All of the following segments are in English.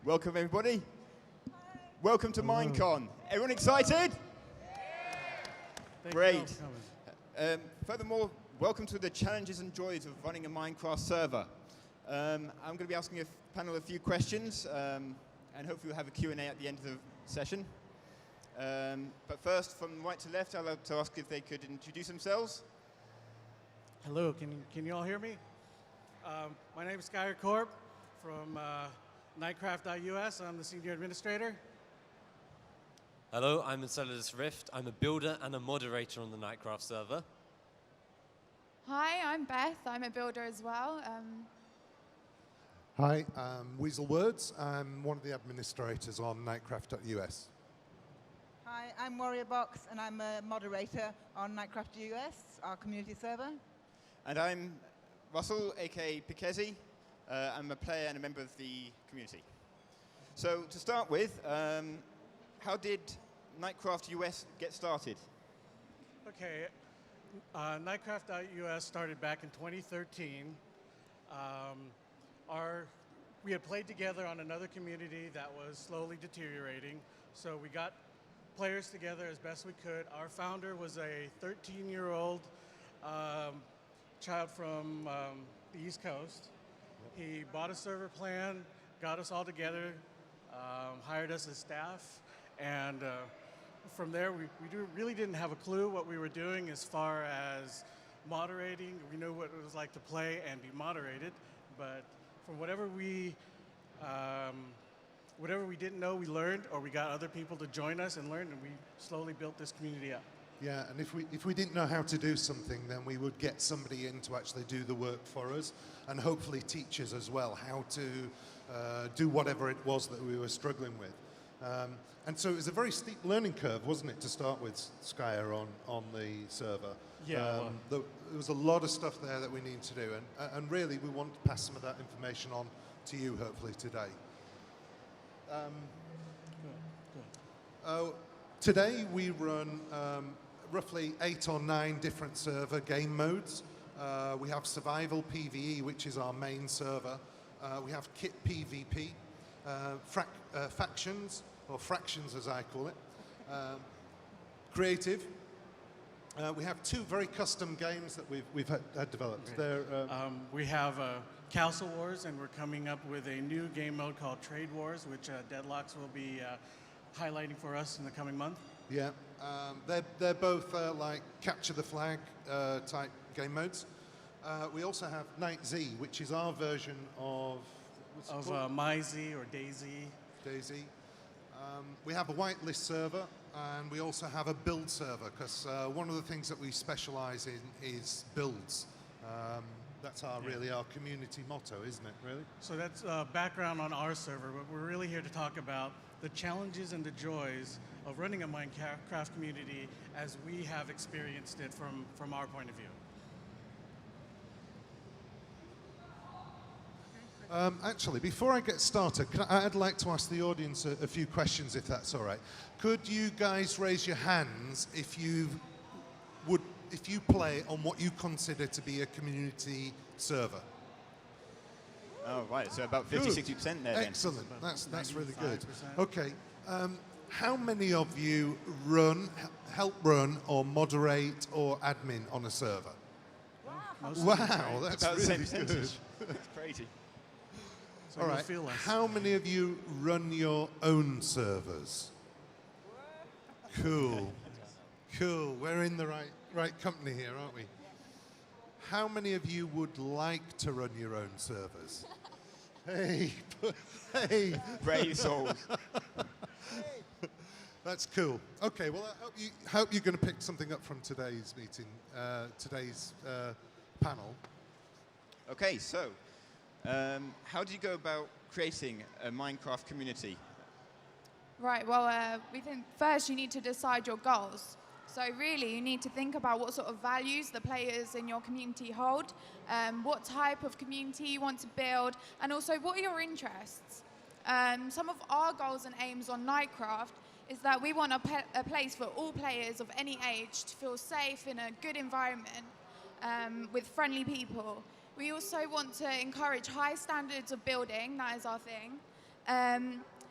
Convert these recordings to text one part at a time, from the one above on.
Welcome, everybody. Welcome to MINECON. Everyone excited? Great. Furthermore, welcome to the challenges and joys of running a Minecraft server. I'm going to be asking a panel a few questions, and hopefully we'll have a Q&A at the end of the session. But first, from right to left, I'd like to ask if they could introduce themselves. Hello, can you all hear me? My name is Skyr Korb from Nightcraft.us. I'm the senior administrator. Hello, I'm Enceladus Rift. I'm a builder and a moderator on the Nightcraft server. Hi, I'm Beth. I'm a builder as well. Hi, I'm Weasel Words. I'm one of the administrators on Nightcraft.us. Hi, I'm Warrior Box, and I'm a moderator on Nightcraft.us, our community server. And I'm Russell, a.k.a. Pikezi. I'm a player and a member of the community. So to start with, how did Nightcraft.us get started? Okay, Nightcraft.us started back in 2013. We had played together on another community that was slowly deteriorating, so we got players together as best we could. Our founder was a 13-year-old child from the East Coast. He bought a server plan, got us all together, hired us as staff, and from there we really didn't have a clue what we were doing as far as moderating. We knew what it was like to play and be moderated, but from whatever we didn't know, we learned, or we got other people to join us and learn, and we slowly built this community up. Yeah, and if we didn't know how to do something, then we would get somebody in to actually do the work for us, and hopefully teach us as well how to do whatever it was that we were struggling with. And so it was a very steep learning curve, wasn't it, to start with, Skyer, on the server? Yeah. There was a lot of stuff there that we need to do, and really we want to pass some of that information on to you, hopefully, today. Today we run roughly 8 or 9 different server game modes. We have Survival PvE, which is our main server. We have Kit PvP, Factions, or Fractions as I call it, Creative. We have 2 very custom games that we've had developed. We have Castle Wars, and we're coming up with a new game mode called Trade Wars, which Deadlocks will be highlighting for us in the coming month. Yeah, they're both like capture the flag type game modes. We also have Night Z, which is our version of MyZ or Daisy. Daisy. We have a whitelist server, and we also have a build server, because one of the things that we specialize in is builds. That's really our community motto, isn't it, really? So that's background on our server, but we're really here to talk about the challenges and the joys of running a Minecraft community as we have experienced it from our point of view. Actually, before I get started, I'd like to ask the audience a few questions, if that's all right. Could you guys raise your hands if you play on what you consider to be a community server? Oh, right, so about 50–60% there then. Excellent, that's really good. 95%. Okay, how many of you help run or moderate or admin on a server? Wow, that's About the same really good. percentage. That's crazy. So All you'll right, feel us. how many of you run your own servers? Cool, cool. We're in the right company here, aren't we? How many of you would like to run your own servers? Hey, hey. Brave souls. That's cool. Okay, well, I hope you're going to pick something up from today's meeting, today's panel. Okay, so how do you go about creating a Minecraft community? Right, well, we think first you need to decide your goals. So really, you need to think about what sort of values the players in your community hold, what type of community you want to build, and also what are your interests. Some of our goals and aims on Nightcraft is that we want a place for all players of any age to feel safe in a good environment with friendly people. We also want to encourage high standards of building, that is our thing.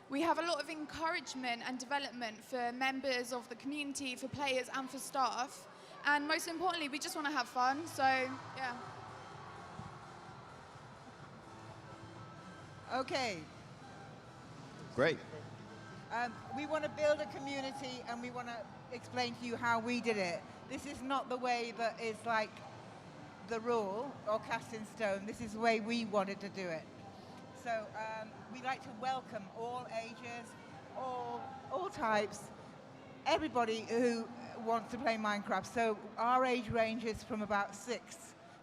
We have a lot of encouragement and development for members of the community, for players and for staff. And most importantly, we just want to have fun. So, yeah. Okay. Great. We want to build a community and we want to explain to you how we did it. This is not the way that is like the rule or cast in stone. This is the way we wanted to do it. So we like to welcome all ages, all types, everybody who wants to play Minecraft. So our age ranges from about 6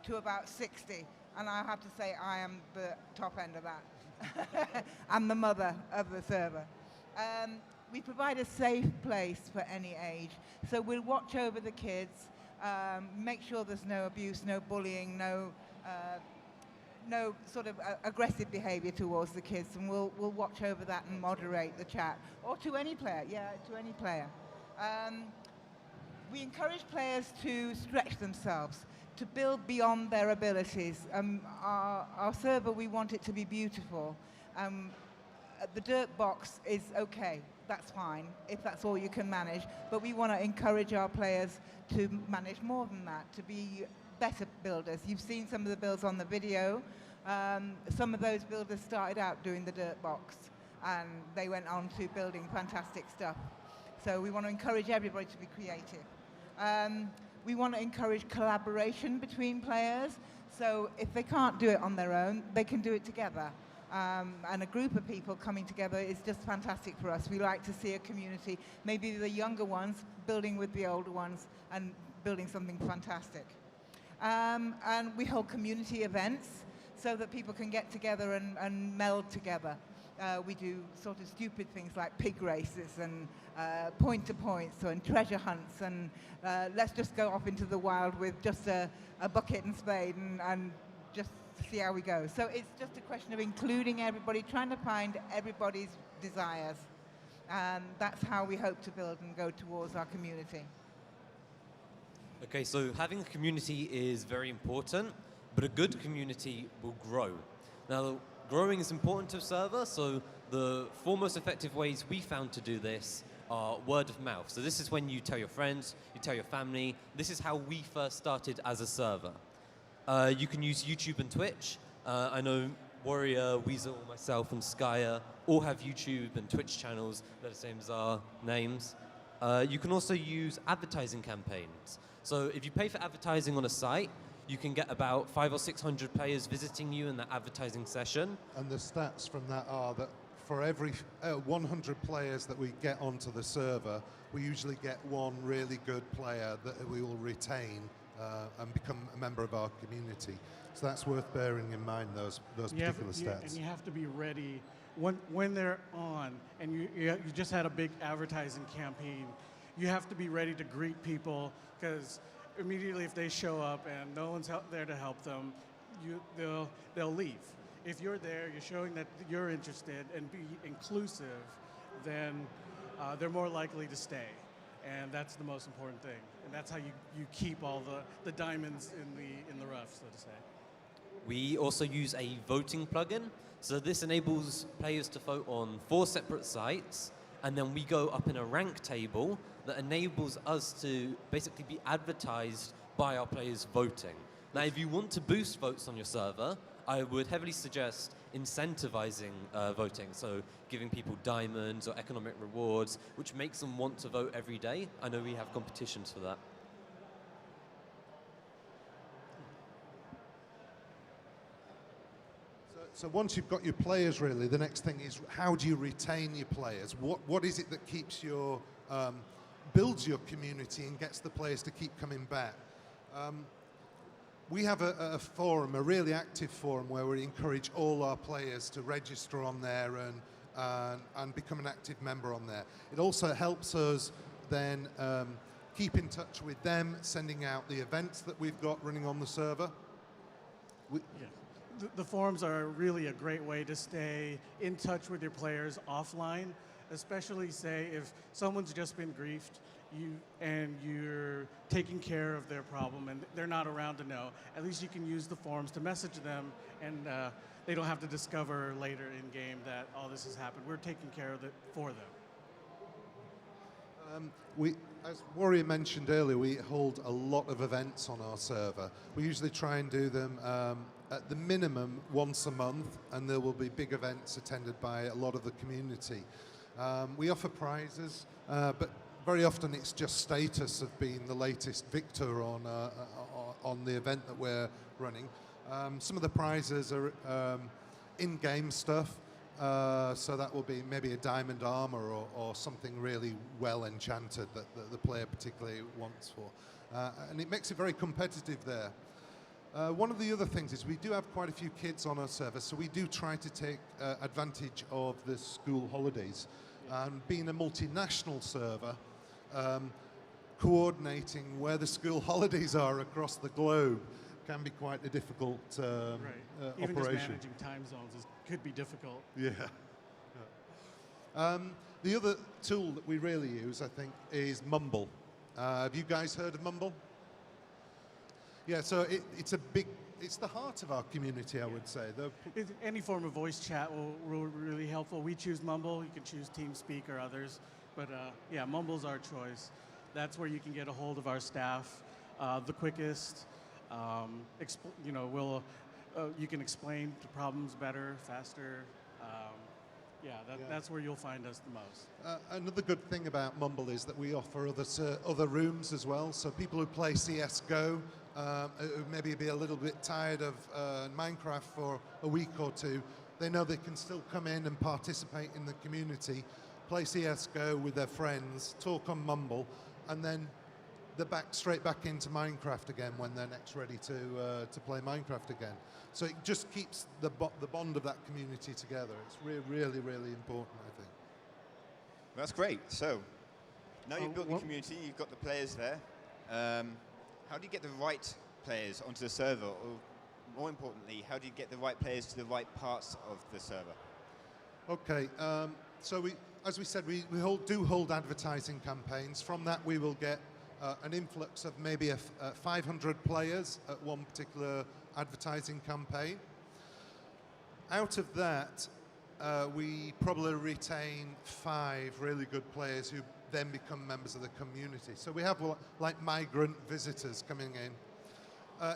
to about 60. And I have to say I am the top end of that. I'm the mother of the server. We provide a safe place for any age. So we'll watch over the kids, make sure there's no abuse, no bullying, no sort of aggressive behavior towards the kids, and we'll watch over that and moderate the chat. Or to any player, to any player. We encourage players to stretch themselves, to build beyond their abilities. Our server, we want it to be beautiful. The dirt box is okay, that's fine, if that's all you can manage, but we want to encourage our players to manage more than that, to be better builders. You've seen some of the builds on the video. Some of those builders started out doing the dirt box, and they went on to building fantastic stuff. So we want to encourage everybody to be creative. We want to encourage collaboration between players, so if they can't do it on their own, they can do it together. And a group of people coming together is just fantastic for us. We like to see a community, maybe the younger ones building with the older ones and building something fantastic. And we hold community events so that people can get together and meld together. We do sort of stupid things like pig races and point-to-points and treasure hunts, and let's just go off into the wild with just a bucket and spade and just see how we go. So it's just a question of including everybody, trying to find everybody's desires. And that's how we hope to build and go towards our community. Okay, so having a community is very important, but a good community will grow. Now, growing is important to a server, so the four most effective ways we found to do this are word of mouth. So this is when you tell your friends, you tell your family. This is how we first started as a server. You can use YouTube and Twitch. I know Warrior, Weasel, myself, and Skyer all have YouTube and Twitch channels. They're the same as our names. You can also use advertising campaigns. So if you pay for advertising on a site, you can get about 500 or 600 players visiting you in that advertising session. And the stats from that are that for every 100 players that we get onto the server, we usually get one really good player that we will retain and become a member of our community. So that's worth bearing in mind, those particular stats. And you have to be ready when they're on, and you just had a big advertising campaign. You have to be ready to greet people, because immediately if they show up and no one's there to help them, they'll leave. If you're there, you're showing that you're interested and be inclusive, then they're more likely to stay. And that's the most important thing. And that's how you keep all the diamonds in the rough, so to say. We also use a voting plugin. So this enables players to vote on 4 separate sites, and then we go up in a rank table that enables us to basically be advertised by our players voting. Now, if you want to boost votes on your server, I would heavily suggest incentivizing voting, so giving people diamonds or economic rewards, which makes them want to vote every day. I know we have competitions for that. So once you've got your players, really, the next thing is how do you retain your players? What is it that keeps your builds your community and gets the players to keep coming back? We have a forum, a really active forum, where we encourage all our players to register on there and become an active member on there. It also helps us then keep in touch with them, sending out the events that we've got running on the server. The forums are really a great way to stay in touch with your players offline. especially say if someone's just been griefed and you're taking care of their problem and they're not around to know. At least you can use the forums to message them, and they don't have to discover later in game that all this has happened. We're taking care of it for them. As Warrior mentioned earlier, we hold a lot of events on our server. We usually try and do them at the minimum once a month, and there will be big events attended by a lot of the community. We offer prizes, but very often it's just status of being the latest victor on the event that we're running. Some of the prizes are in-game stuff. So that will be maybe a diamond armor or something really well enchanted that the player particularly wants for. And it makes it very competitive there. One of the other things is we do have quite a few kids on our server, so we do try to take advantage of the school holidays. And being a multinational server, coordinating where the school holidays are across the globe can be quite a difficult Even operation. just managing time zones could be difficult. Yeah. The other tool that we really use, I think, is Mumble. Have you guys heard of Mumble? Yeah, so it's the heart of our community, I would say. Any form of voice chat will really helpful. We choose Mumble. You can choose TeamSpeak or others. But yeah, Mumble's our choice. That's where you can get a hold of our staff the quickest. You can explain the problems better, faster. That's where you'll find us the most. Another good thing about Mumble is that we offer other rooms as well. So people who play CS:GO, who maybe be a little bit tired of Minecraft for a week or two, they know they can still come in and participate in the community, play CS:GO with their friends, talk on Mumble, and then they're straight back into Minecraft again when they're next ready to play Minecraft again. So it just keeps the bond of that community together. It's really, really important, I think. That's great. So now you've built the community, you've got the players there. How do you get the right players onto the server? Or more importantly, how do you get the right players to the right parts of the server? Okay, so as we said, we do hold advertising campaigns. From that, we will get an influx of maybe 500 players at one particular advertising campaign. Out of that, we probably retain 5 really good players who then become members of the community. So we have like migrant visitors coming in.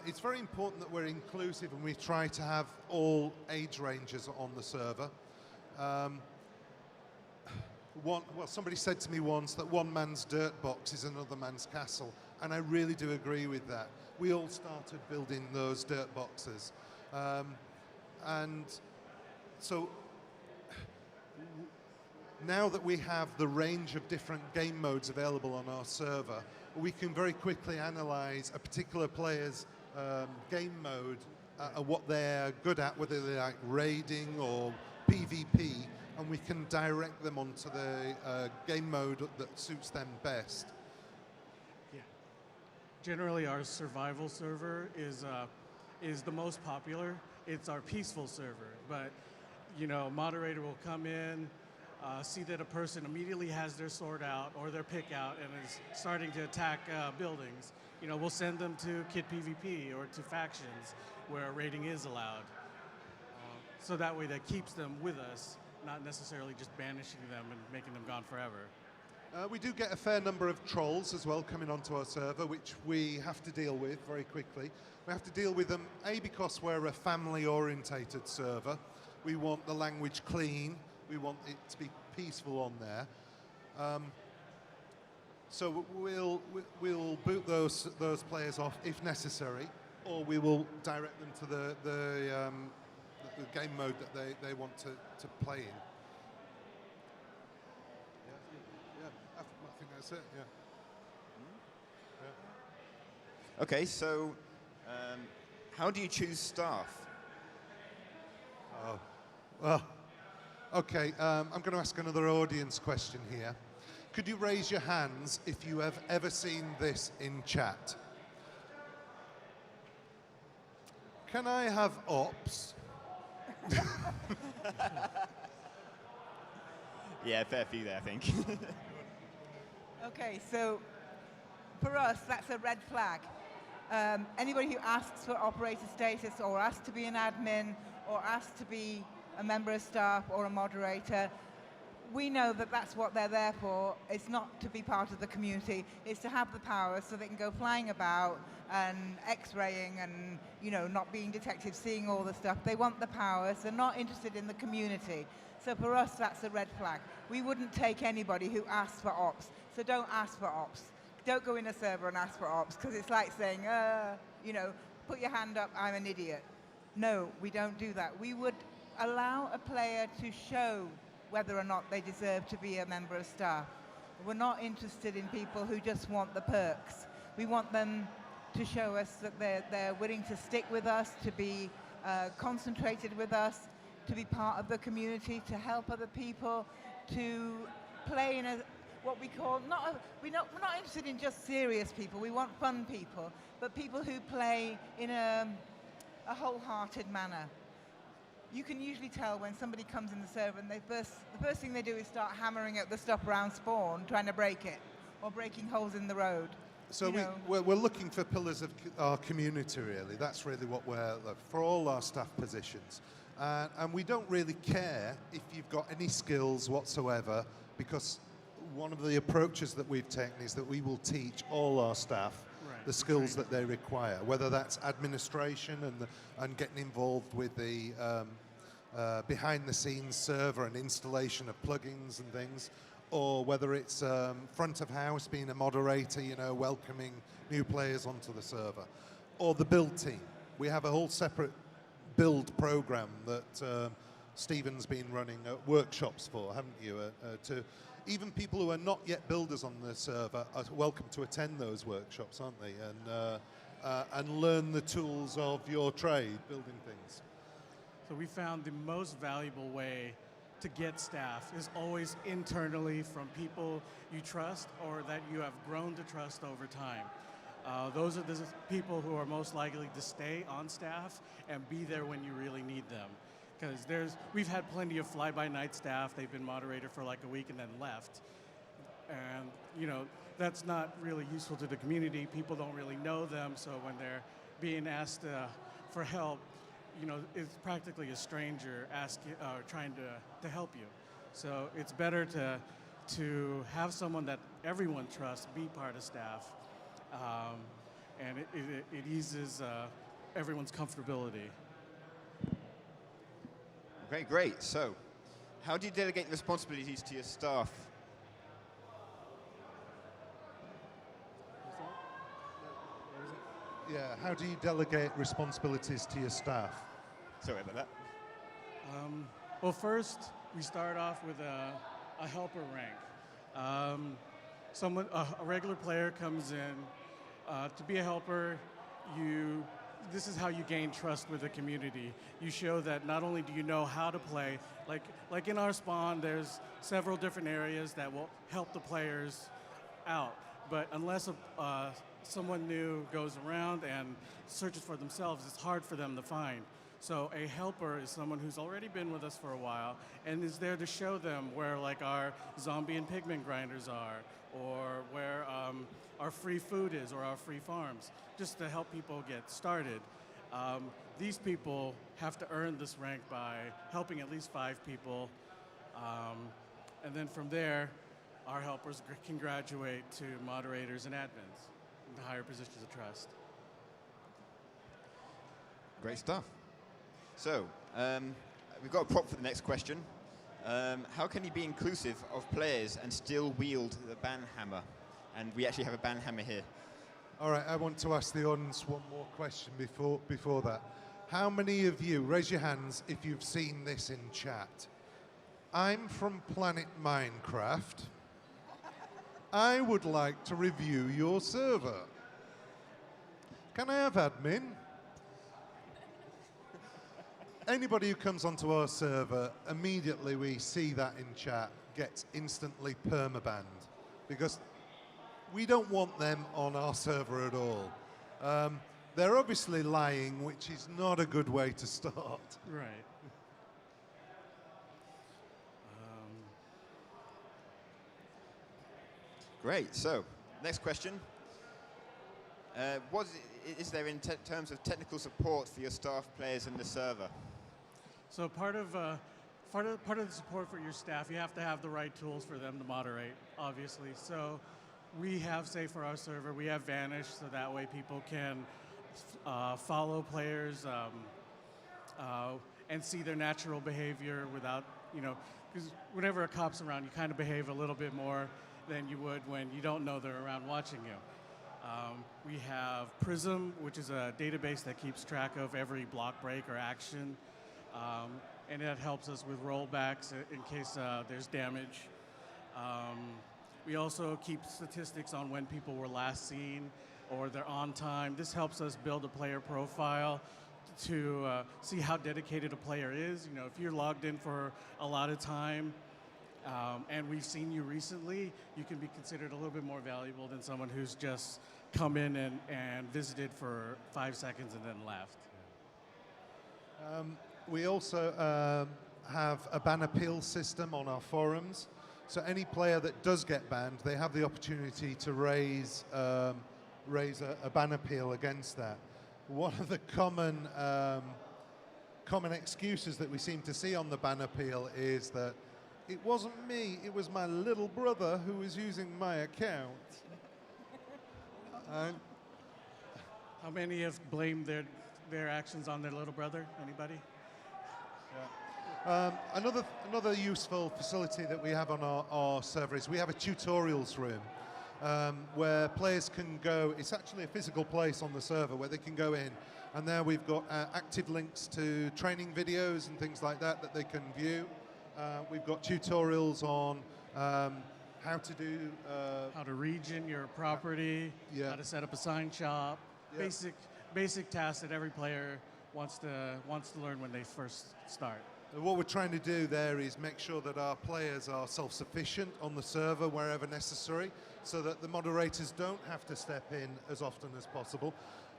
It's very important that we're inclusive and we try to have all age ranges on the server. Somebody said to me once that one man's dirt box is another man's castle, and I really do agree with that. We all started building those dirt boxes. And so now that we have the range of different game modes available on our server, we can very quickly analyze a particular player's game mode and what they're good at, whether they like raiding or PvP, and we can direct them onto the game mode that suits them best. Yeah. Generally, our survival server is the most popular. It's our peaceful server, but moderator will come in, see that a person immediately has their sword out or their pick out and is starting to attack buildings. We'll send them to Kit PvP or to factions where raiding is allowed. So that way that keeps them with us, not necessarily just banishing them and making them gone forever. We do get a fair number of trolls as well coming onto our server, which we have to deal with very quickly. We have to deal with them, because we're a family-orientated server. We want the language clean. We want it to be peaceful on there. So we'll boot those players off if necessary, or we will direct them to the game mode that they want to play in. I think that's it, yeah. Okay, so how do you choose staff? Well, okay, I'm going to ask another audience question here. Could you raise your hands if you have ever seen this in chat? Can I have ops? Yeah, fair few there, I think. Okay, so for us, that's a red flag. Anybody who asks for operator status or asks to be an admin or asks to be a member of staff or a moderator, we know that that's what they're there for. It's not to be part of the community. It's to have the power so they can go flying about and x-raying and, not being detectives, seeing all the stuff. They want the power, so they're not interested in the community. So for us, that's a red flag. We wouldn't take anybody who asks for ops. So don't ask for ops. Don't go in a server and ask for ops, because it's like saying, put your hand up, I'm an idiot. No, we don't do that. We would allow a player to show whether or not they deserve to be a member of staff. We're not interested in people who just want the perks. We want them to show us that they're willing to stick with us, to be concentrated with us, to be part of the community, to help other people, to play in what we call, we're not interested in just serious people. We want fun people, but people who play in a wholehearted manner. You can usually tell when somebody comes in the server and the first thing they do is start hammering at the stuff around spawn, trying to break it, or breaking holes in the road. So we're looking for pillars of our community, really. That's really what we're for all our staff positions. And we don't really care if you've got any skills whatsoever, because one of the approaches that we've taken is that we will teach all our staff the skills that they require, whether that's administration and getting involved with the behind-the-scenes server and installation of plugins and things, or whether it's front of house, being a moderator, welcoming new players onto the server, or the build team. We have a whole separate build program that Stephen's been running workshops for, haven't you? To even people who are not yet builders on the server are welcome to attend those workshops, aren't they? And learn the tools of your trade, building things. So we found the most valuable way to get staff is always internally from people you trust or that you have grown to trust over time. Those are the people who are most likely to stay on staff and be there when you really need them. Because we've had plenty of fly-by-night staff. They've been moderator for like a week and then left. And, that's not really useful to the community. People don't really know them, so when they're being asked for help, it's practically a stranger trying to help you. So it's better to have someone that everyone trusts be part of staff, and it eases everyone's comfortability. Okay, great. So, how do you delegate responsibilities to your staff? Yeah, how do you delegate responsibilities to your staff? Sorry about that. Well, first, we start off with a helper rank. A regular player comes in. To be a helper, this is how you gain trust with the community. You show that not only do you know how to play, like in our spawn, there's several different areas that will help the players out. But unless someone new goes around and searches for themselves, it's hard for them to find. So a helper is someone who's already been with us for a while and is there to show them where our zombie and pigment grinders are, or where our free food is, or our free farms, just to help people get started. These people have to earn this rank by helping at least 5 people. And then from there, our helpers can graduate to moderators and admins, into higher positions of trust. Great stuff. So, we've got a prop for the next question. How can you be inclusive of players and still wield the ban hammer? And we actually have a ban hammer here. All right, I want to ask the audience one more question before that. How many of you, raise your hands if you've seen this in chat. I'm from Planet Minecraft. I would like to review your server. Can I have admin? Anybody who comes onto our server, immediately we see that in chat, gets instantly permabanned, because we don't want them on our server at all. They're obviously lying, which is not a good way to start. Right. Great. So, next question. What is there in terms of technical support for your staff, players, and the server? So part of the support for your staff, you have to have the right tools for them to moderate, obviously. So we have, say for our server, we have Vanish, so that way people can follow players and see their natural behavior without, because whenever a cop's around, you kind of behave a little bit more than you would when you don't know they're around watching you. We have Prism, which is a database that keeps track of every block break or action, and that helps us with rollbacks in case there's damage. We also keep statistics on when people were last seen or they're on time. This helps us build a player profile to see how dedicated a player is. If you're logged in for a lot of time and we've seen you recently, you can be considered a little bit more valuable than someone who's just come in and visited for 5 seconds and then left. We also have a ban appeal system on our forums. So any player that does get banned, they have the opportunity to raise a ban appeal against that. One of the common excuses that we seem to see on the ban appeal is that it wasn't me, it was my little brother who was using my account. How many have blamed their actions on their little brother? Anybody? Yeah. Another useful facility that we have on our server is we have a tutorials room where players can go. It's actually a physical place on the server where they can go in, and there we've got active links to training videos and things like that they can view. We've got tutorials on how to do how to region your property, how to set up a sign shop, basic tasks that every player wants to learn when they first start. What we're trying to do there is make sure that our players are self-sufficient on the server wherever necessary, so that the moderators don't have to step in as often as possible.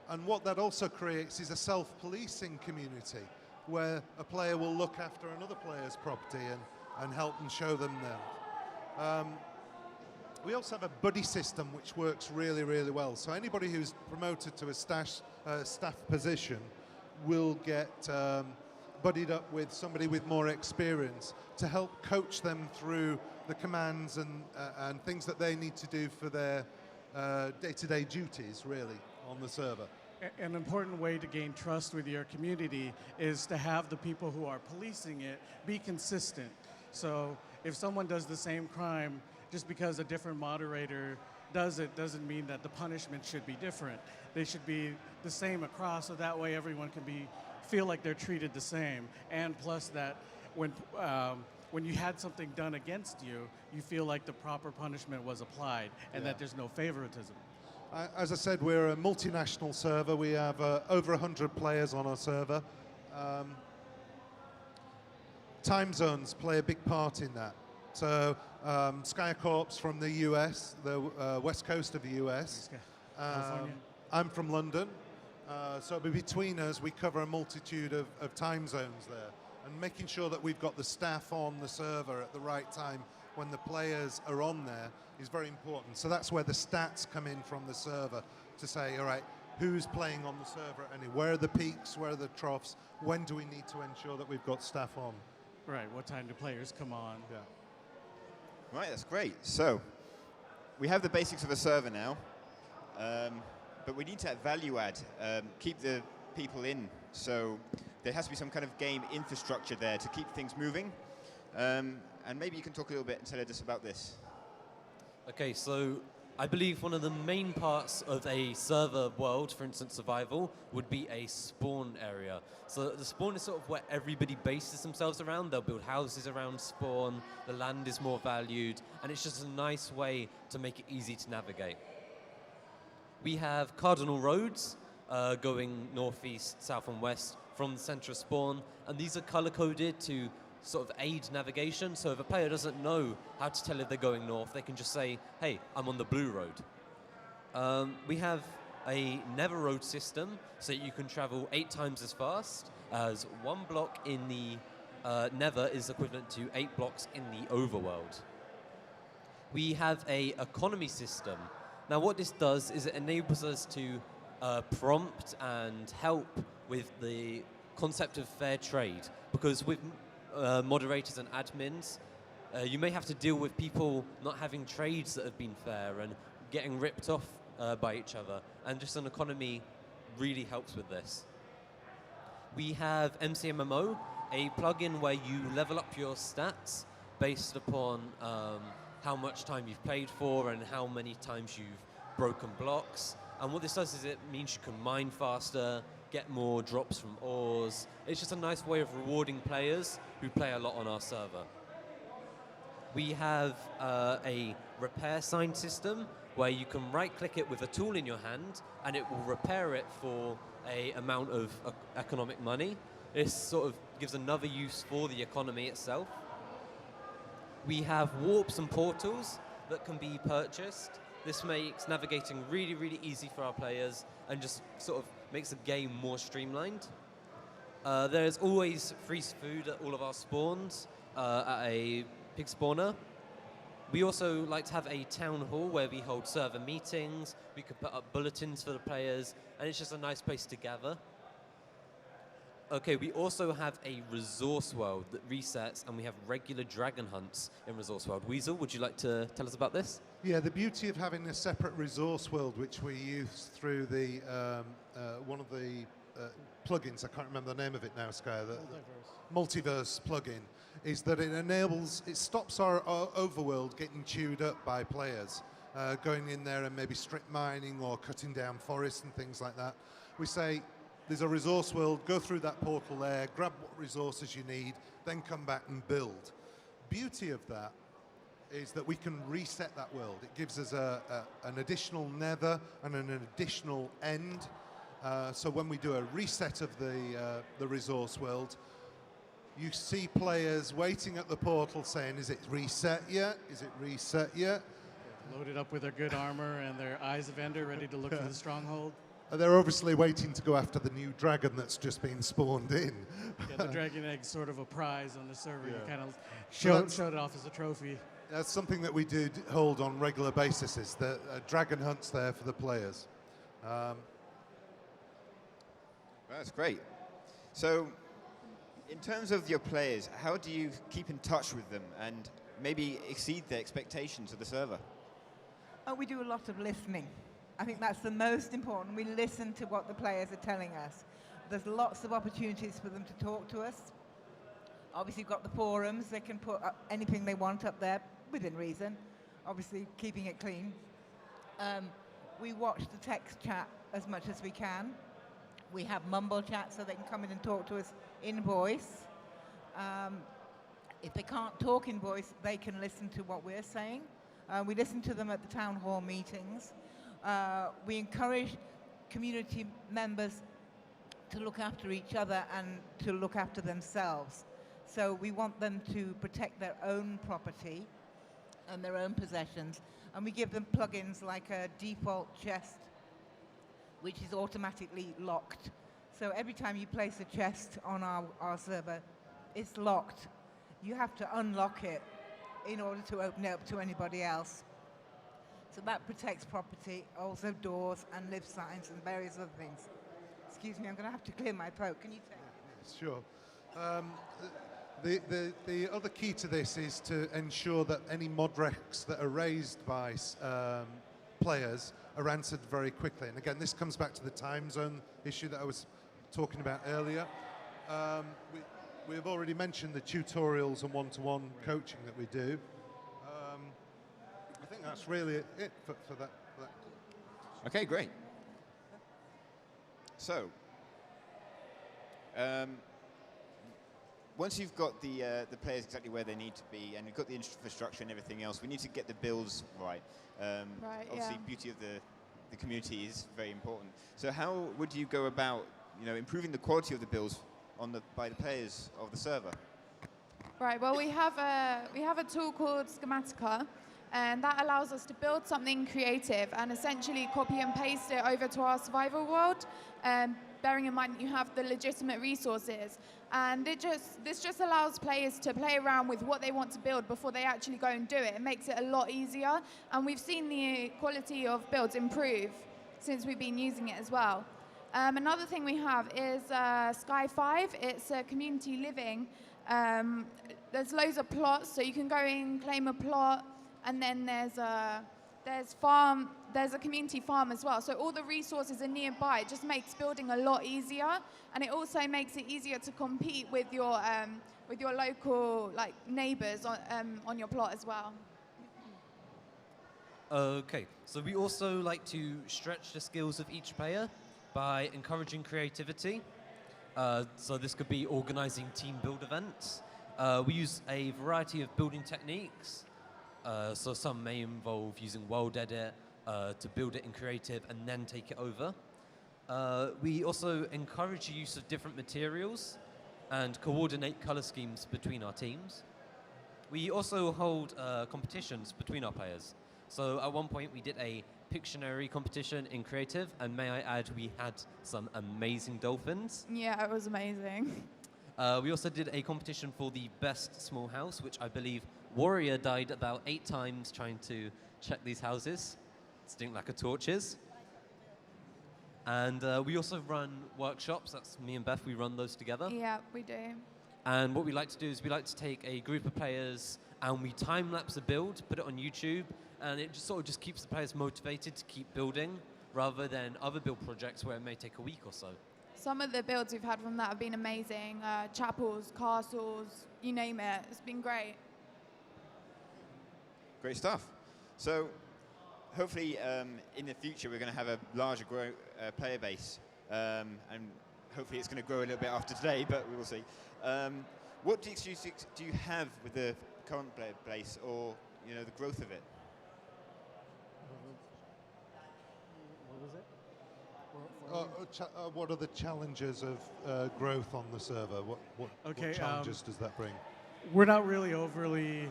And what that also creates is a self-policing community where a player will look after another player's property and help and show them that. We also have a buddy system which works really, really well. So anybody who's promoted to a staff position will get buddied up with somebody with more experience to help coach them through the commands and things that they need to do for their day-to-day duties, really, on the server. An important way to gain trust with your community is to have the people who are policing it be consistent. So if someone does the same crime, just because a different moderator does it doesn't mean that the punishment should be different. They should be the same across, so that way everyone can feel like they're treated the same. And plus that when you had something done against you, you feel like the proper punishment was applied and that there's no favoritism. As I said, we're a multinational server. We have over 100 players on our server. Time zones play a big part in that. So Skycorp's from the US, the west coast of the US. I'm from London. So between us, we cover a multitude of time zones there. And making sure that we've got the staff on the server at the right time when the players are on there is very important. So that's where the stats come in from the server to say, all right, who's playing on the server and where are the peaks, where are the troughs, when do we need to ensure that we've got staff on? Right, what time do players come on? Yeah. Right, that's great. So we have the basics of a server now, but we need to value add, keep the people in. So there has to be some kind of game infrastructure there to keep things moving. And maybe you can talk a little bit and tell us about this. Okay, so I believe one of the main parts of a server world, for instance survival, would be a spawn area. So the spawn is sort of where everybody bases themselves around. They'll build houses around spawn, the land is more valued, and it's just a nice way to make it easy to navigate. We have cardinal roads going northeast, south and west from the center of spawn, and these are color-coded to sort of aid navigation. So if a player doesn't know how to tell if they're going north, they can just say, hey, I'm on the blue road. We have a never road system, so you can travel 8 times as fast, as 1 block in the never is equivalent to 8 blocks in the overworld. We have a economy system. Now what this does is it enables us to prompt and help with the concept of fair trade, because with moderators and admins, you may have to deal with people not having trades that have been fair and getting ripped off by each other, and just an economy really helps with this. We have MCMMO, a plugin where you level up your stats based upon how much time you've played for and how many times you've broken blocks. And what this does is it means you can mine faster, get more drops from ores. It's just a nice way of rewarding players who play a lot on our server. We have a repair sign system where you can right-click it with a tool in your hand and it will repair it for a amount of economic money. This sort of gives another use for the economy itself. We have warps and portals that can be purchased. This makes navigating really, really easy for our players and just sort of makes the game more streamlined. There's always free food at all of our spawns at a pig spawner. We also like to have a town hall where we hold server meetings. We can put up bulletins for the players, and it's just a nice place to gather. Okay, we also have a resource world that resets, and we have regular dragon hunts in resource world. Weasel, would you like to tell us about this? Yeah, the beauty of having a separate resource world, which we use through the one of the plugins, I can't remember the name of it now, Sky, the multiverse plugin, is that it stops our overworld getting chewed up by players, going in there and maybe strip mining or cutting down forests and things like that. We say, there's a resource world, go through that portal there, grab what resources you need, then come back and build. Beauty of that is that we can reset that world. It gives us an additional nether and an additional end. So when we do a reset of the resource world, you see players waiting at the portal saying, is it reset yet? Is it reset yet? Loaded up with their good armor and their Eyes of Ender, ready to look for the stronghold. They're obviously waiting to go after the new dragon that's just been spawned in. Yeah, the dragon egg's sort of a prize on the server. Yeah. You kind of So showed it off as a trophy. That's something that we do hold on regular basis, is the dragon hunts there for the players. That's great. So, in terms of your players, how do you keep in touch with them and maybe exceed their expectations of the server? Oh, we do a lot of listening. I think that's the most important. We listen to what the players are telling us. There's lots of opportunities for them to talk to us. Obviously, you've got the forums. They can put up anything they want up there, within reason. Obviously, keeping it clean. We watch the text chat as much as we can. We have mumble chat so they can come in and talk to us in voice. If they can't talk in voice, they can listen to what we're saying. We listen to them at the town hall meetings. We encourage community members to look after each other and to look after themselves. So we want them to protect their own property and their own possessions. And we give them plugins like a default chest, which is automatically locked. So every time you place a chest on our server, it's locked. You have to unlock it in order to open it up to anybody else. So that protects property, also doors and lift signs and various other things. Excuse me, I'm going to have to clear my throat. Can you take it? Sure. The other key to this is to ensure that any mod recs that are raised by players are answered very quickly. And again, this comes back to the time zone issue that I was talking about earlier. We've already mentioned the tutorials and one-to-one coaching that we do. I think that's really it for that. Okay, great. So, once you've got the players exactly where they need to be, and you've got the infrastructure and everything else, we need to get the builds right. Right, obviously, yeah. beauty of the community is very important. So, how would you go about, improving the quality of the builds by the players of the server? Right, well, we have a tool called Schematica, and that allows us to build something creative and essentially copy and paste it over to our survival world. bearing in mind that you have the legitimate resources. And this just allows players to play around with what they want to build before they actually go and do it. It makes it a lot easier. And we've seen the quality of builds improve since we've been using it as well. Another thing we have is Sky 5. It's a community living. There's loads of plots, so you can go in, claim a plot, and then there's a community farm as well. So all the resources are nearby. It just makes building a lot easier, and it also makes it easier to compete with your local neighbors on your plot as well. Okay, so we also like to stretch the skills of each player by encouraging creativity. So this could be organizing team build events. We use a variety of building techniques. So some may involve using world edit to build it in creative and then take it over. We also encourage the use of different materials and coordinate color schemes between our teams. We also hold competitions between our players. So at one point we did a Pictionary competition in creative, and may I add, we had some amazing dolphins. Yeah, it was amazing. We also did a competition for the best small house, which I believe Warrior died about 8 times trying to check these houses. Stink like a torches. And we also run workshops. That's me and Beth, we run those together. Yeah, we do. And what we like to do is we like to take a group of players and we time-lapse a build, put it on YouTube, and it just sort of keeps the players motivated to keep building rather than other build projects where it may take a week or so. Some of the builds we've had from that have been amazing. Chapels, castles, you name it. It's been great. Great stuff. So hopefully in the future we're going to have a larger player base, and hopefully it's going to grow a little bit after today, but we will see. What do you have with the current player base, or the growth of it? What are the challenges of growth on the server? What challenges does that bring? We're not really overly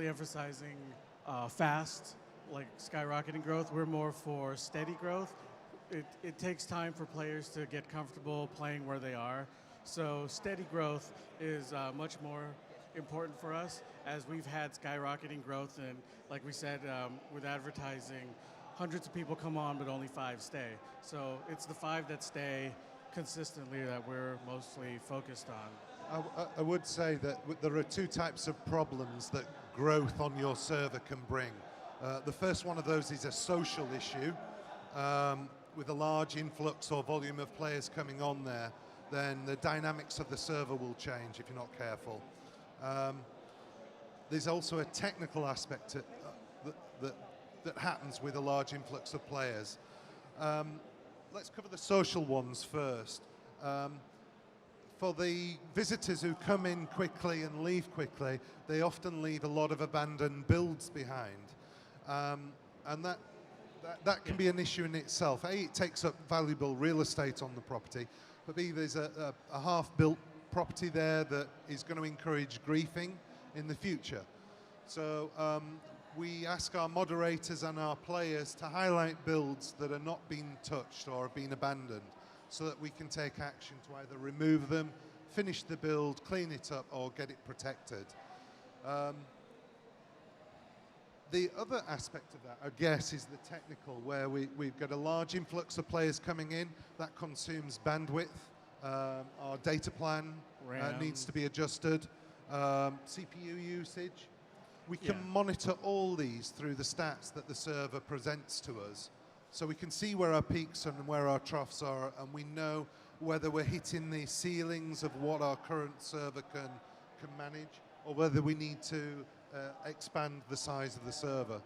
emphasizing fast, like skyrocketing growth. We're more for steady growth. It takes time for players to get comfortable playing where they are. So steady growth is much more important for us, as we've had skyrocketing growth, and like we said, with advertising, hundreds of people come on, but only 5 stay. So it's the 5 that stay consistently that we're mostly focused on. I would say that there are 2 types of problems that growth on your server can bring. The first one of those is a social issue. With a large influx or volume of players coming on there, then the dynamics of the server will change if you're not careful. There's also a technical aspect that happens with a large influx of players. Let's cover the social ones first. For the visitors who come in quickly and leave quickly, they often leave a lot of abandoned builds behind. And that can be an issue in itself. A, it takes up valuable real estate on the property, but B, there's a half-built property there that is going to encourage griefing in the future. So we ask our moderators and our players to highlight builds that are not being touched or have been abandoned, so that we can take action to either remove them, finish the build, clean it up, or get it protected. The other aspect of that, I guess, is the technical, where we've got a large influx of players coming in. That consumes bandwidth. Our data plan needs to be adjusted. CPU usage. We can monitor all these through the stats that the server presents to us. So we can see where our peaks and where our troughs are, and we know whether we're hitting the ceilings of what our current server can manage, or whether we need to expand the size of the server.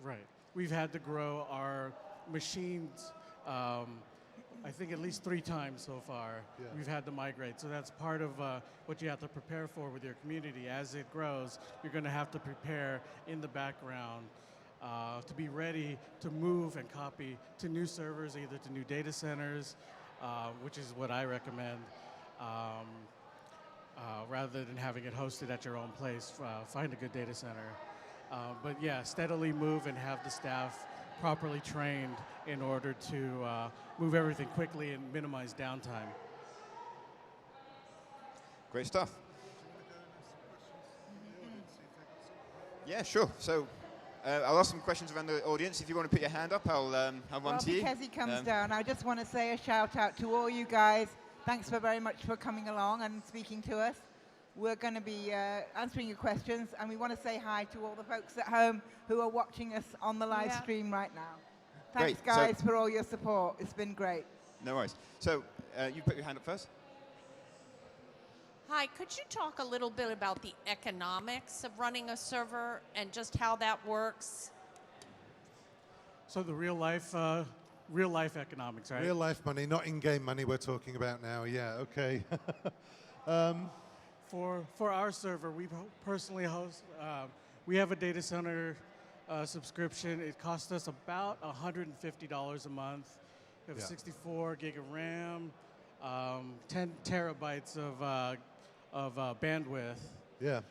Right. We've had to grow our machines, I think at least 3 times so far. Yeah. We've had to migrate. So that's part of what you have to prepare for with your community. As it grows, you're going to have to prepare in the background to be ready to move and copy to new servers, either to new data centers, which is what I recommend. Rather than having it hosted at your own place, find a good data center. But yeah, steadily move and have the staff properly trained in order to move everything quickly and minimize downtime. Great stuff. Yeah, sure. So I'll ask some questions around the audience. If you want to put your hand up, I'll run to you. Because he comes down, I just want to say a shout out to all you guys. Thanks very much for coming along and speaking to us. We're going to be answering your questions, and we want to say hi to all the folks at home who are watching us on the live stream right now. Thanks, Great. guys, for all your support. It's been great. No worries. So you put your hand up first. Hi, could you talk a little bit about the economics of running a server and just how that works? So the real life economics, right? Real life money, not in-game money we're talking about now. Yeah, okay. For our server, we personally host, we have a data center subscription. It costs us about $150 a month. We have 64 gig of RAM, 10 terabytes of bandwidth. Yeah.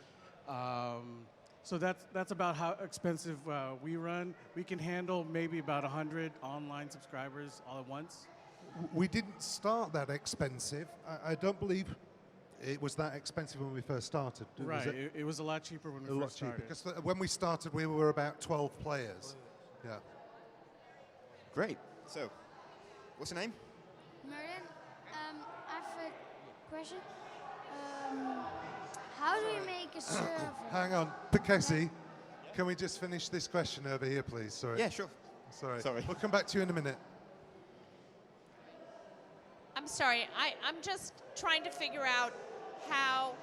So that's about how expensive we run. We can handle maybe about 100 online subscribers all at once. We didn't start that expensive. I don't believe it was that expensive when we first started. Right, Was it? it was a lot cheaper when we first started. Because when we started, we were about 12 players. Yeah. Great. So, what's your name? Merlin, I have a question. How do you make a server? Hang on, Pekesi, can we just finish this question over here, please? Sorry. Yeah, sure. Sorry. Sorry. We'll come back to you in a minute. I'm sorry, I'm just trying to figure out how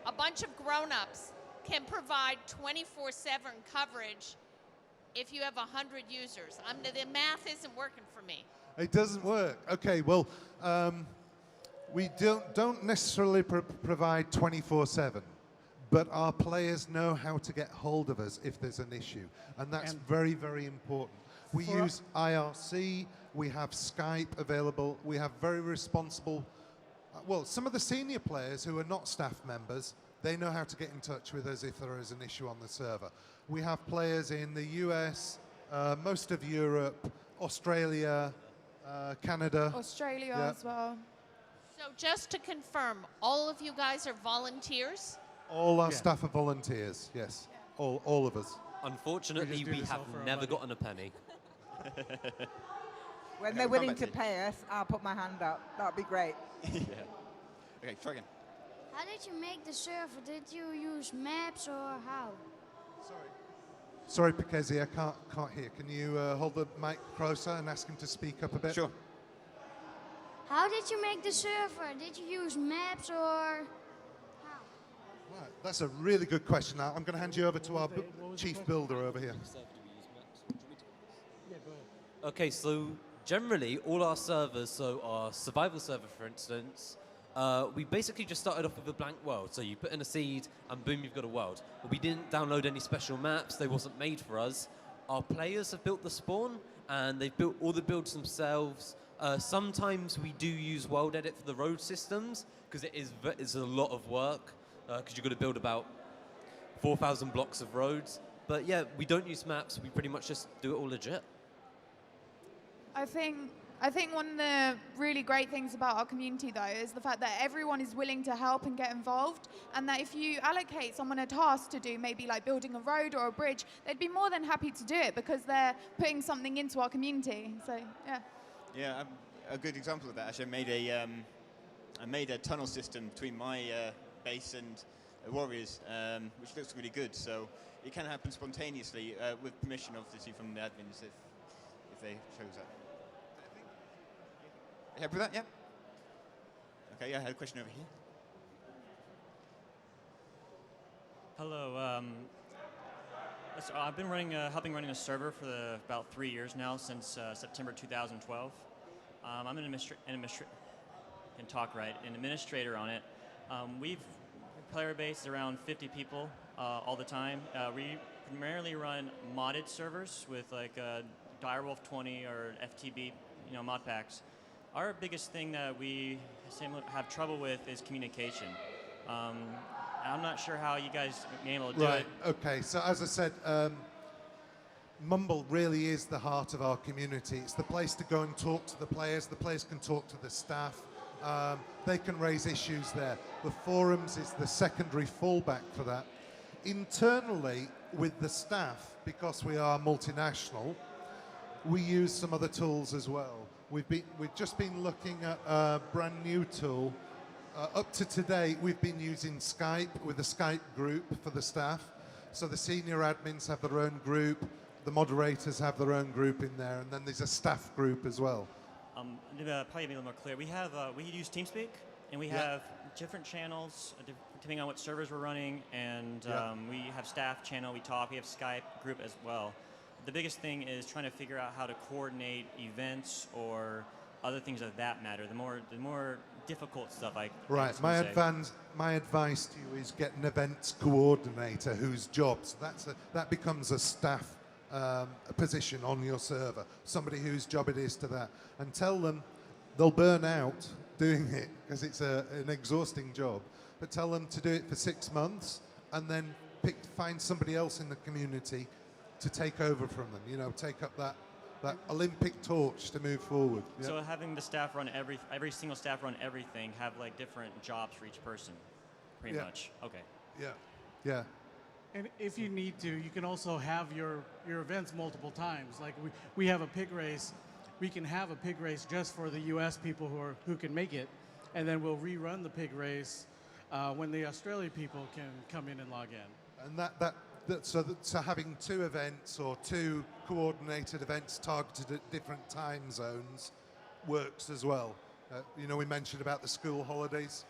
a bunch of grown-ups can provide 24/7 coverage if you have 100 users. The math isn't working for me. It doesn't work. Okay, well, we don't necessarily provide 24/7, but our players know how to get hold of us if there's an issue, and that's very, very important. We use IRC, we have Skype available, we have very responsible, well, some of the senior players who are not staff members, they know how to get in touch with us if there is an issue on the server. We have players in the US, most of Europe, Australia, Canada. Australia as well. So just to confirm, all of you guys are volunteers? All our staff are volunteers, yes. All of us. Unfortunately, we have never gotten a penny. When they're willing to pay us, I'll put my hand up. That'd be great. Yeah. Okay, try again. How did you make the server? Did you use maps or how? Sorry, Pekesi, I can't hear. Can you hold the mic closer and ask him to speak up a bit? Sure. How did you make the server? Did you use maps or how? Right, that's a really good question. Now, I'm going to hand you over to our chief builder over here. Okay, so generally all our servers, so our survival server for instance, we basically just started off with a blank world. So you put in a seed and boom, you've got a world. But we didn't download any special maps, they wasn't made for us. Our players have built the spawn and they've built all the builds themselves. Sometimes we do use world edit for the road systems because it's a lot of work because you've got to build about 4,000 blocks of roads. But yeah, we don't use maps, we pretty much just do it all legit. I think one of the really great things about our community, though, is the fact that everyone is willing to help and get involved, and that if you allocate someone a task to do, maybe like building a road or a bridge, they'd be more than happy to do it because they're putting something into our community. So, yeah. Yeah, a good example of that. Actually, I made a tunnel system between my base and Warriors, which looks really good. So it can happen spontaneously with permission, obviously, from the admins if they chose that. You happy with that? Yeah? Okay, yeah, I had a question over here. Hello. So I've been helping running a server for about 3 years now, since September 2012. I'm an administrator on it. Player base is around 50 people all the time. We primarily run modded servers with like Direwolf 20 or FTB, mod packs. Our biggest thing that we have trouble with is communication. I'm not sure how you guys been able to do it. Okay, so as I said, Mumble really is the heart of our community. It's the place to go and talk to the players. The players can talk to the staff. They can raise issues there. The forums is the secondary fallback for that. Internally, with the staff, because we are multinational, we use some other tools as well. We've just been looking at a brand new tool. Up to today, we've been using Skype with a Skype group for the staff. So the senior admins have their own group, the moderators have their own group in there, and then there's a staff group as well. To probably be a little more clear, we use TeamSpeak, and we have different channels depending on what servers we're running, and we have staff channel, we talk, we have Skype group as well. The biggest thing is trying to figure out how to coordinate events or other things of that matter. The more difficult stuff Right. My advice to you is get an events coordinator whose job, so that becomes a staff position on your server, somebody whose job it is to that, and tell them they'll burn out doing it because it's an exhausting job, but tell them to do it for 6 months and then find somebody else in the community to take over from them, you know, take up that Olympic torch to move forward. Yep. So having the staff run every single staff run everything, have like different jobs for each person, pretty much. Okay. Yeah. Yeah. And if you need to, you can also have your events multiple times. Like we have a pig race. We can have a pig race just for the U.S. people who can make it, and then we'll rerun the pig race when the Australia people can come in and log in. And so having 2 events or 2 coordinated events targeted at different time zones works as well. You know, we mentioned about the school holidays.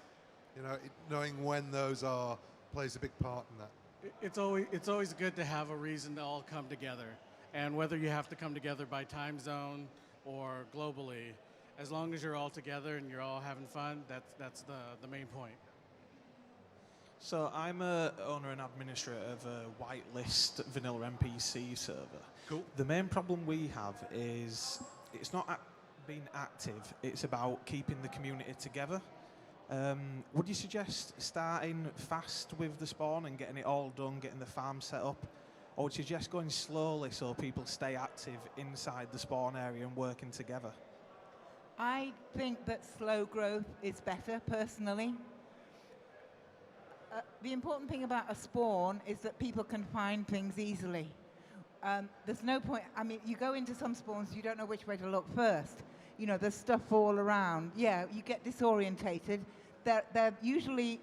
You know, knowing when those are plays a big part in that. It's always good to have a reason to all come together, and whether you have to come together by time zone or globally, as long as you're all together and you're all having fun, that's the main point. So I'm a owner and administrator of a whitelist vanilla NPC server. Cool. The main problem we have is it's not being active, it's about keeping the community together. Would you suggest starting fast with the spawn and getting it all done, getting the farm set up? Or would you suggest going slowly so people stay active inside the spawn area and working together? I think that slow growth is better, personally. The important thing about a spawn is that people can find things easily. There's no point, I mean, you go into some spawns, you don't know which way to look first. You know, there's stuff all around. Yeah, you get disorientated. They're usually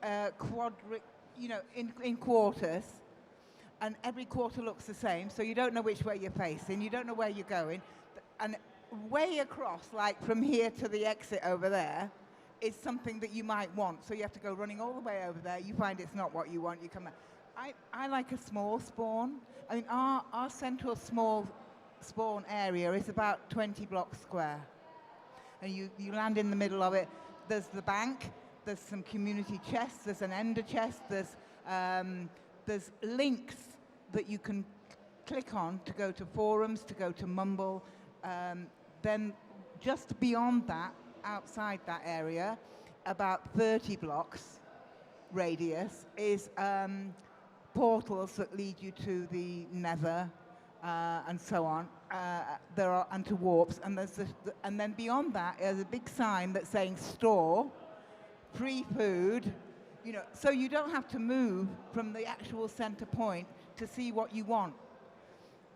in quarters, and every quarter looks the same, so you don't know which way you're facing, you don't know where you're going. And way across, like from here to the exit over there, is something that you might want. So you have to go running all the way over there. You find it's not what you want. You come back. I like a small spawn. I mean, our central small spawn area is about 20 blocks square. And you land in the middle of it. There's the bank. There's some community chests. There's an ender chest. There's links that you can click on to go to forums, to go to Mumble. Then just beyond that, outside that area, about 30 blocks radius, is portals that lead you to the Nether and so on. And to warps, and and then beyond that, there's a big sign that's saying store, free food. You know, so you don't have to move from the actual center point to see what you want.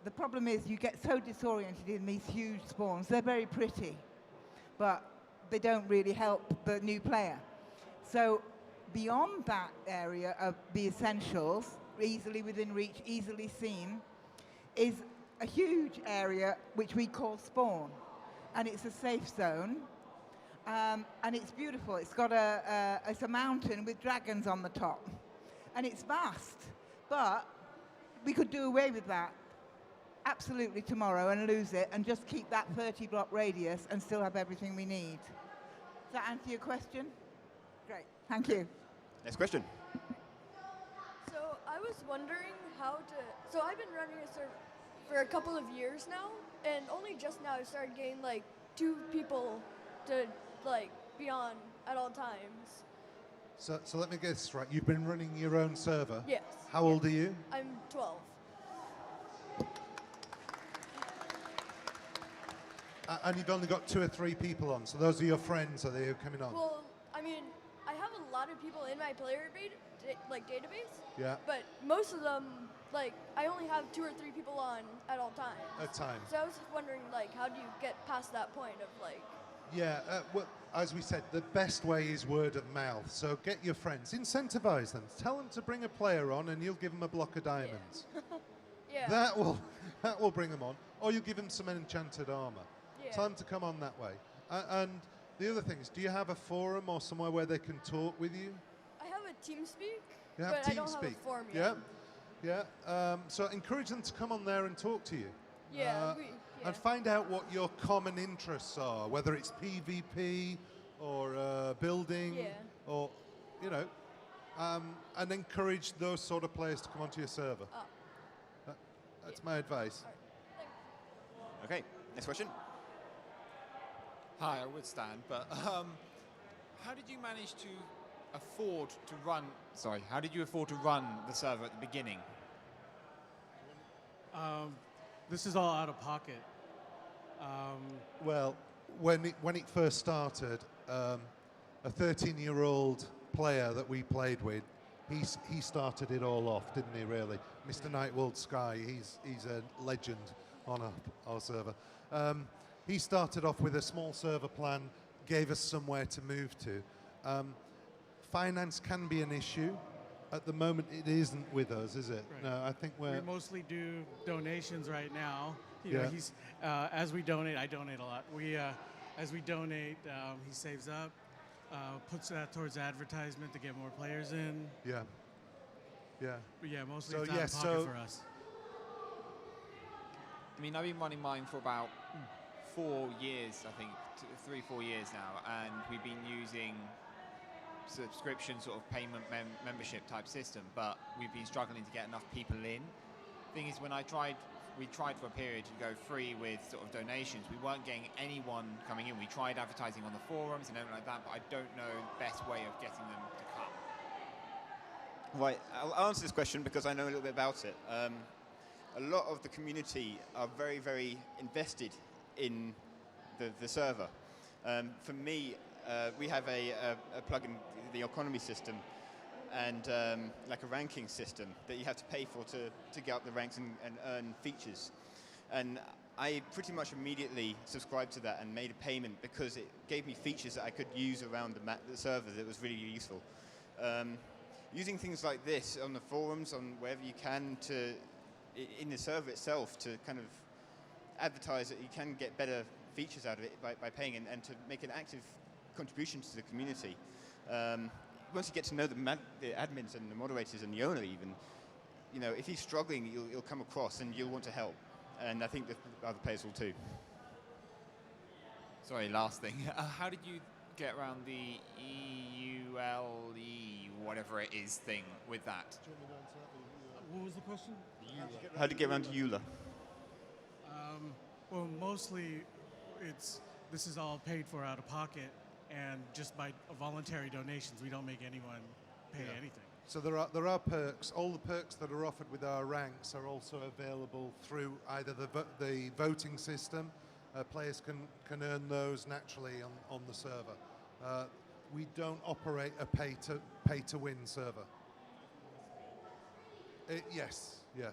The problem is you get so disoriented in these huge spawns. They're very pretty, but they don't really help the new player. So beyond that area of the essentials, easily within reach, easily seen, is a huge area which we call spawn. And it's a safe zone. And it's beautiful. It's got it's a mountain with dragons on the top. And it's vast. But we could do away with that absolutely tomorrow and lose it and just keep that 30 block radius and still have everything we need. Does that answer your question? Great, thank you. Next question. So I was wondering so I've been running a server for a couple of years now, and only just now I started getting like 2 people to like be on at all times. So let me get this right. You've been running your own server? Yes. How old are you? I'm 12. And you've only got 2 or 3 people on, so those are your friends, are they, who are coming on? Well, I mean, I have a lot of people in my player database. Yeah. But most of them, like, I only have 2 or 3 people on at all times. At time. So I was just wondering, like, how do you get past that point of, like... Yeah, well, as we said, the best way is word of mouth. So get your friends, incentivize them, tell them to bring a player on, and you'll give them a block of diamonds. Yeah. That will bring them on, or you give them some enchanted armor. Yeah. Tell them to come on that way. And the other thing is, do you have a forum or somewhere where they can talk with you? I have a TeamSpeak, You have but I don't TeamSpeak. have a forum yet. Yeah. So encourage them to come on there and talk to you. Yeah, And find out what your common interests are, whether it's PvP or building, or, you know, and encourage those sort of players to come onto your server. That's my advice. Okay, next question. Hi, I would stand, but how did you manage to afford to run? Sorry, how did you afford to run the server at the beginning? This is all out of pocket. Well, when it first started, a 13-year-old player that we played with, he started it all off, didn't he? Really, Mr. Nightworld Sky. He's a legend on our server. He started off with a small server plan, gave us somewhere to move to. Finance can be an issue. At the moment, it isn't with us, is it? Right. No, I think We mostly do donations right now. You know, Yeah. as we donate, I donate a lot. As we donate, he saves up, puts that towards advertisement to get more players in. Yeah. Yeah. But yeah, mostly So, it's out of pocket for us. I mean, I've been running mine for about 4 years, I think, 3, 4 years now, and we've been using subscription sort of payment membership type system, but we've been struggling to get enough people in. Thing is, when we tried for a period to go free with sort of donations, we weren't getting anyone coming in. We tried advertising on the forums and everything like that, but I don't know the best way of getting them to come. Right, I'll answer this question because I know a little bit about it. A lot of the community are very, very invested in the server. For me, we have a plugin, the economy system, and like a ranking system that you have to pay for to get up the ranks and earn features. And I pretty much immediately subscribed to that and made a payment because it gave me features that I could use around the server that was really useful. Using things like this on the forums, on wherever you can, in the server itself, to kind of advertise that you can get better features out of it by paying, and to make an active contribution to the community. Once you get to know the admins and the moderators and the owner even, you know, if he's struggling, you'll come across and you'll want to help. And I think the other players will too. Sorry, last thing. How did you get around the EULE, whatever it is, thing with that? What was the question? How to get around to EULA? Well, mostly this is all paid for out of pocket, and just by voluntary donations. We don't make anyone pay anything. So there are perks. All the perks that are offered with our ranks are also available through either the voting system. Players can earn those naturally on the server. We don't operate a pay to win server. Yes. Yeah.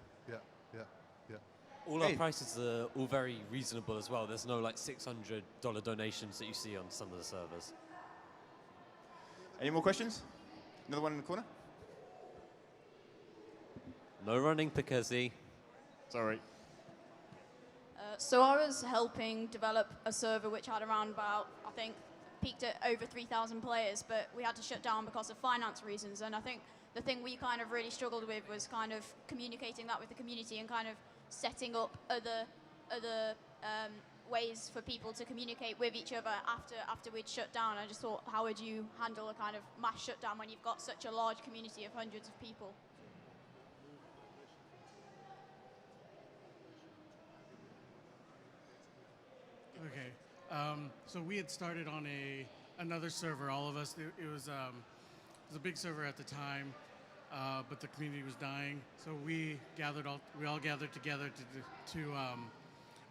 All our prices are all very reasonable as well. There's no like $600 donations that you see on some of the servers. Any more questions? Another one in the corner? No running, Picazzi. Sorry. So I was helping develop a server which had around about, I think, peaked at over 3,000 players, but we had to shut down because of finance reasons. And I think the thing we kind of really struggled with was kind of communicating that with the community and kind of setting up other ways for people to communicate with each other after we'd shut down. I just thought, how would you handle a kind of mass shutdown when you've got such a large community of hundreds of people? Okay, so we had started on another server, all of us. It was a big server at the time, but the community was dying. So we all gathered together to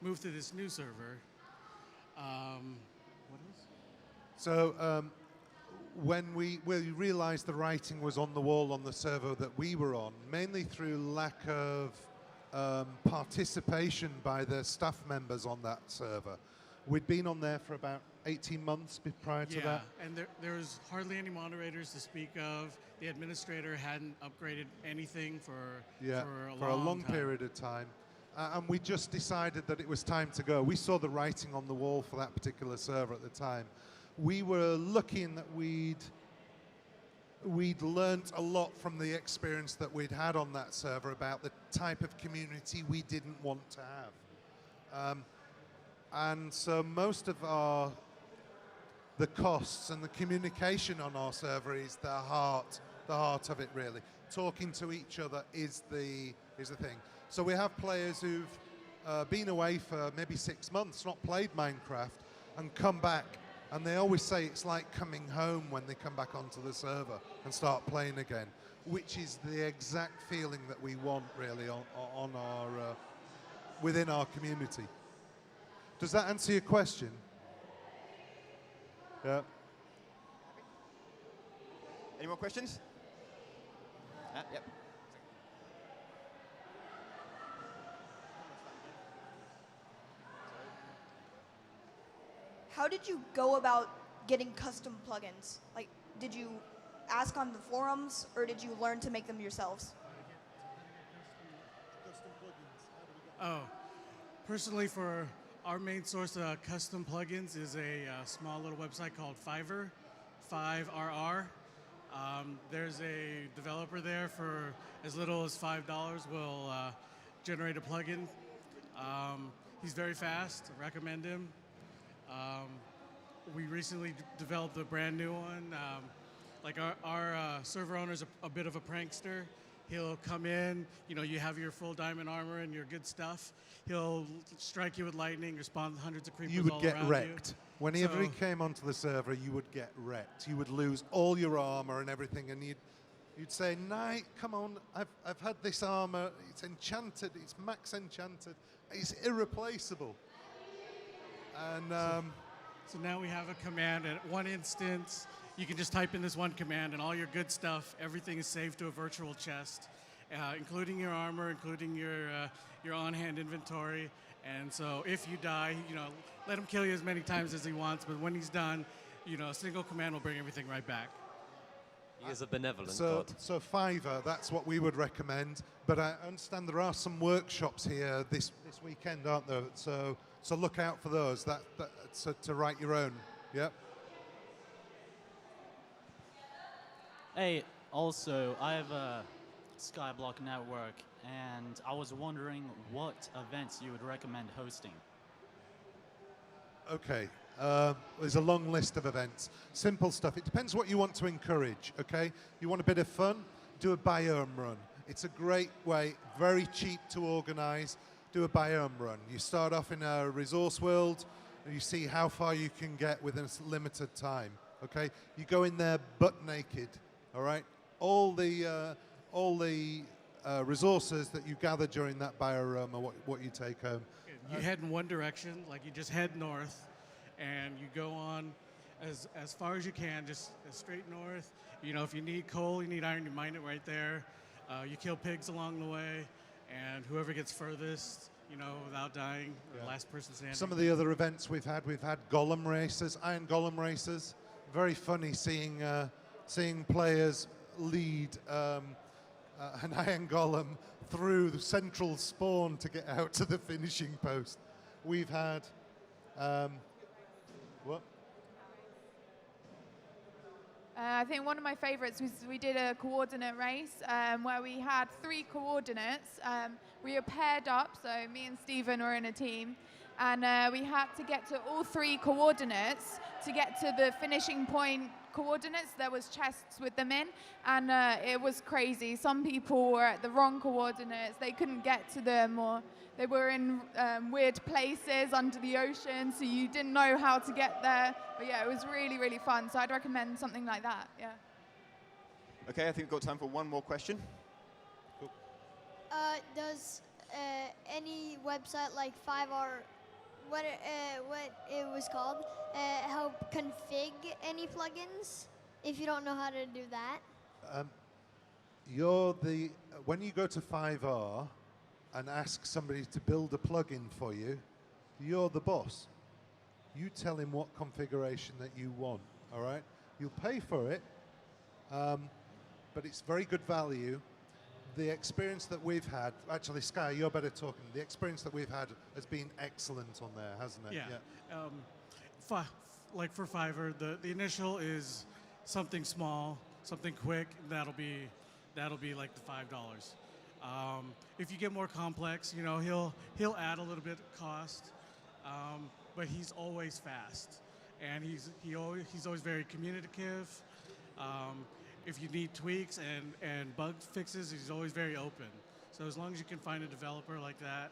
move to this new server. What else? So when we realized the writing was on the wall on the server that we were on, mainly through lack of participation by the staff members on that server. We'd been on there for about 18 months prior to that. And there was hardly any moderators to speak of. The administrator hadn't upgraded anything for a long time. period of time. And we just decided that it was time to go. We saw the writing on the wall for that particular server at the time. We were looking that we'd learnt a lot from the experience that we'd had on that server about the type of community we didn't want to have. And so most of the costs and the communication on our server is the heart of it, really. Talking to each other is the thing. So we have players who've been away for maybe 6 months, not played Minecraft, and come back. And they always say it's like coming home when they come back onto the server and start playing again, which is the exact feeling that we want, really, on our within our community. Does that answer your question? Yeah. Any more questions? Yep. How did you go about getting custom plugins? Like, did you ask on the forums, or did you learn to make them yourselves? Oh, personally, for our main source of custom plugins is a small little website called Fiverr, 5RR. There's a developer there for as little as $5 will generate a plugin. He's very fast. I recommend him. We recently developed a brand new one. Like our server owner's a bit of a prankster. He'll come in, you have your full diamond armor and your good stuff. He'll strike you with lightning, respond to hundreds of creepers all around you. You would get wrecked. Whenever he came onto the server, you would get wrecked. You would lose all your armor and everything, and you'd say, "Knight, come on, I've had this armor. It's enchanted. It's max enchanted. It's irreplaceable." And so now we have a command at one instance. You can just type in this one command, and all your good stuff, everything is saved to a virtual chest, including your armor, including your on-hand inventory. And so if you die, let him kill you as many times as he wants, but when he's done, a single command will bring everything right back. He is a benevolent god. So Fiverr, that's what we would recommend. But I understand there are some workshops here this weekend, aren't there? So look out for those. So to write your own. Yep. Hey, also, I have a Skyblock network, and I was wondering what events you would recommend hosting. Okay, there's a long list of events. Simple stuff. It depends what you want to encourage, okay? You want a bit of fun? Do a biome run. It's a great way, very cheap to organize. Do a biome run. You start off in a resource world, and you see how far you can get within a limited time, okay? You go in there butt naked, all right? All the resources that you gather during that biome are what you take home. You head in one direction, like you just head north, and you go on as far as you can, just straight north. If you need coal, you need iron, you mine it right there. You kill pigs along the way, and whoever gets furthest, without dying, the last person standing. Some of the other events we've had golem races, iron golem races. Very funny seeing players lead an iron golem through the central spawn to get out to the finishing post. We've had what? I think one of my favorites was we did a coordinate race where we had 3 coordinates. We were paired up, so me and Stephen were in a team, and we had to get to all 3 coordinates to get to the finishing point coordinates. There was chests with them in, and it was crazy. Some people were at the wrong coordinates. They couldn't get to them, or they were in weird places under the ocean, so you didn't know how to get there. But yeah, it was really, really fun. So I'd recommend something like that, yeah. Okay, I think we've got time for one more question. Does any website like 5R what it was called. Help config any plugins. If you don't know how to do that. When you go to 5R and ask somebody to build a plugin for you, you're the boss. You tell him what configuration that you want, all right? You'll pay for it, but it's very good value. The experience that we've had, actually, Sky, you're better talking. The experience that we've had has been excellent on there, hasn't it? Yeah. Like for Fiverr, the initial is something small, something quick. That'll be like the $5. If you get more complex, you know, he'll add a little bit of cost, but he's always fast, and he's always very communicative. If you need tweaks and bug fixes, he's always very open. So as long as you can find a developer like that,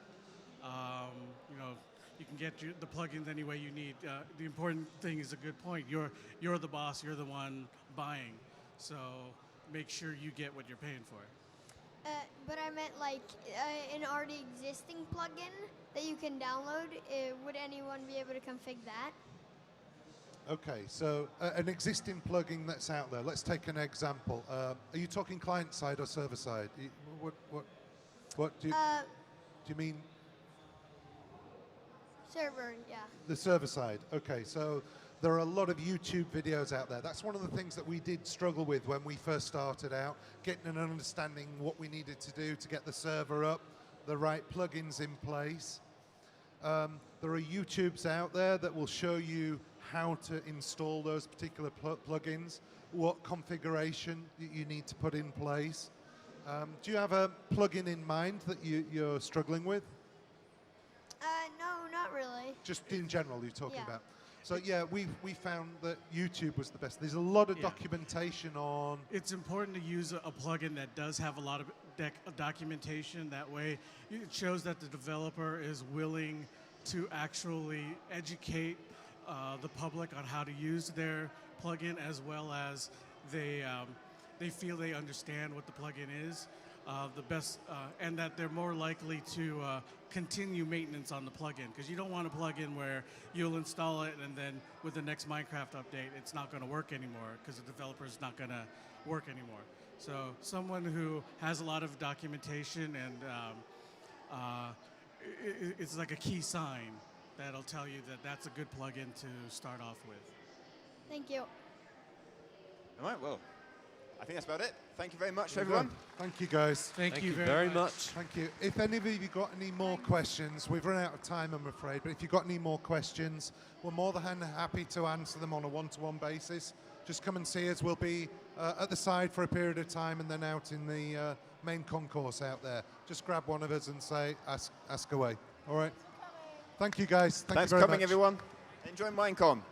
you know, you can get the plugins any way you need. The important thing is a good point. You're the boss. You're the one buying. So make sure you get what you're paying for. But I meant like an already existing plugin that you can download. Would anyone be able to config that? Okay, so an existing plugin that's out there. Let's take an example. Are you talking client side or server side? What do you mean? Server, yeah. The server side. Okay, so there are a lot of YouTube videos out there. That's one of the things that we did struggle with when we first started out, getting an understanding what we needed to do to get the server up, the right plugins in place. There are YouTubes out there that will show you how to install those particular plugins, what configuration you need to put in place. Do you have a plugin in mind that you're struggling with? No, not really. Just in general, you're talking Yeah. about. So yeah, we found that YouTube was the best. There's a lot of documentation on. It's important to use a plugin that does have a lot of documentation. That way, it shows that the developer is willing to actually educate the public on how to use their plugin, as well as they feel they understand what the plugin is. And that they're more likely to continue maintenance on the plugin, because you don't want a plugin where you'll install it and then with the next Minecraft update it's not going to work anymore because the developer is not going to work anymore. So someone who has a lot of documentation and it's like a key sign that'll tell you that that's a good plugin to start off with. Thank you. All right, well, I think that's about it. Thank you very much, everyone. Thank you, guys. Thank you very much. Thank you. If any of you got any more questions, we've run out of time, I'm afraid, but if you've got any more questions, we're more than happy to answer them on a one-to-one basis. Just come and see us. We'll be at the side for a period of time and then out in the main concourse out there. Just grab one of us and say, ask away. All right? Thank you, guys. Thanks for coming, much. everyone. Enjoy MineCon.